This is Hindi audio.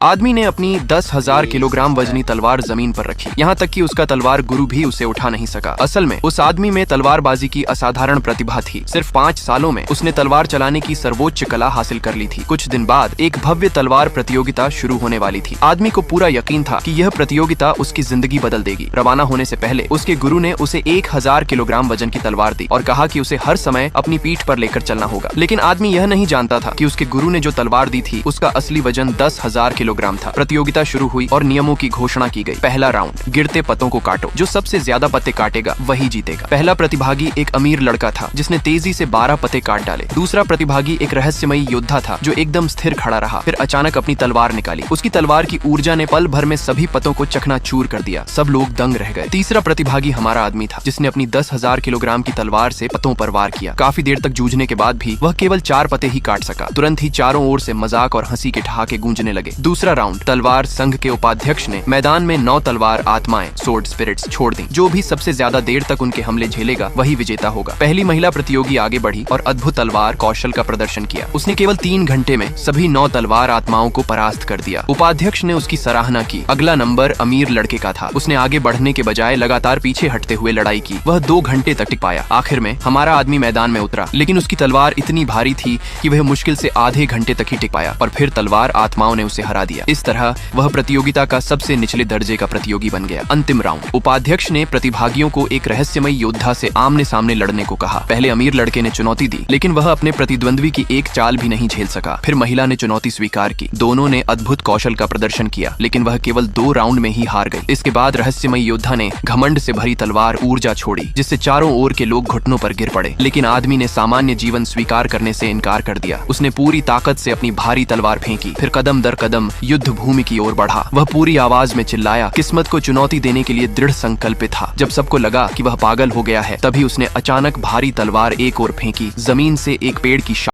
आदमी ने अपनी 10,000 किलोग्राम वजनी तलवार जमीन पर रखी, यहाँ तक कि उसका तलवार गुरु भी उसे उठा नहीं सका। असल में उस आदमी में तलवारबाजी की असाधारण प्रतिभा थी। सिर्फ 5 सालों में उसने तलवार चलाने की सर्वोच्च कला हासिल कर ली थी। कुछ दिन बाद एक भव्य तलवार प्रतियोगिता शुरू होने वाली थी। आदमी को पूरा यकीन था कि यह प्रतियोगिता उसकी जिंदगी बदल देगी। रवाना होने से पहले उसके गुरु ने उसे 1000 किलोग्राम वजन की तलवार दी और कहा कि उसे हर समय अपनी पीठ पर लेकर चलना होगा। लेकिन आदमी यह नहीं जानता था कि उसके गुरु ने जो तलवार दी थी उसका असली वजन 10,000 किलोग्राम था। प्रतियोगिता शुरू हुई और नियमों की घोषणा की गई। पहला राउंड, गिरते पत्तों को काटो। जो सबसे ज्यादा पत्ते काटेगा वही जीतेगा। पहला प्रतिभागी एक अमीर लड़का था जिसने तेजी से 12 पत्ते काट डाले। दूसरा प्रतिभागी एक रहस्यमयी योद्धा था जो एकदम स्थिर खड़ा रहा, फिर अचानक अपनी तलवार निकाली। उसकी तलवार की ऊर्जा ने पल भर में सभी पत्तों को चकनाचूर कर दिया। सब लोग दंग रह गए। तीसरा प्रतिभागी हमारा आदमी था जिसने अपनी 10,000 किलोग्राम की तलवार से पत्तों पर वार किया। काफी देर तक जूझने के बाद भी वह केवल 4 पत्ते ही काट सका। तुरंत ही चारों ओर से मजाक और हंसी के ठहाके गूंजने लगे। दूसरा राउंड, तलवार संघ के उपाध्यक्ष ने मैदान में 9 तलवार आत्माएं सोर्ड स्पिरिट्स छोड़ दी। जो भी सबसे ज्यादा देर तक उनके हमले झेलेगा वही विजेता होगा। पहली महिला प्रतियोगी आगे बढ़ी और अद्भुत तलवार कौशल का प्रदर्शन किया। उसने केवल 3 घंटे में सभी 9 तलवार आत्माओं को परास्त कर दिया। उपाध्यक्ष ने उसकी सराहना की। अगला नंबर अमीर लड़के का था। उसने आगे बढ़ने के बजाय लगातार पीछे हटते हुए लड़ाई की। वह 2 घंटे तक टिक पाया। आखिर में हमारा आदमी मैदान में उतरा, लेकिन उसकी तलवार इतनी भारी थी कि वह मुश्किल से आधे घंटे तक ही टिक पाया और फिर तलवार आत्माओं ने उसे हरा दिया। इस तरह वह प्रतियोगिता का सबसे निचले दर्जे का प्रतियोगी बन गया। अंतिम राउंड, उपाध्यक्ष ने प्रतिभागियों को एक रहस्यमयी योद्धा से आमने सामने लड़ने को कहा। पहले अमीर लड़के ने चुनौती दी, लेकिन वह अपने प्रतिद्वंद्वी की एक चाल भी नहीं झेल सका। फिर महिला ने चुनौती स्वीकार की। दोनों ने अद्भुत कौशल का प्रदर्शन किया, लेकिन वह केवल 2 राउंड में ही हार गई। इसके बाद रहस्यमयी योद्धा ने घमंड से भरी तलवार ऊर्जा छोड़ी, जिससे चारों ओर के लोग घुटनों पर गिर पड़े। लेकिन आदमी ने सामान्य जीवन स्वीकार करने से इनकार कर दिया। उसने पूरी ताकत से अपनी भारी तलवार फेंकी, फिर कदम दर कदम युद्ध भूमि की ओर बढ़ा। वह पूरी आवाज में चिल्लाया, किस्मत को चुनौती देने के लिए दृढ़ संकल्पित था। जब सबको लगा कि वह पागल हो गया है, तभी उसने अचानक भारी तलवार एक ओर फेंकी। जमीन से एक पेड़ की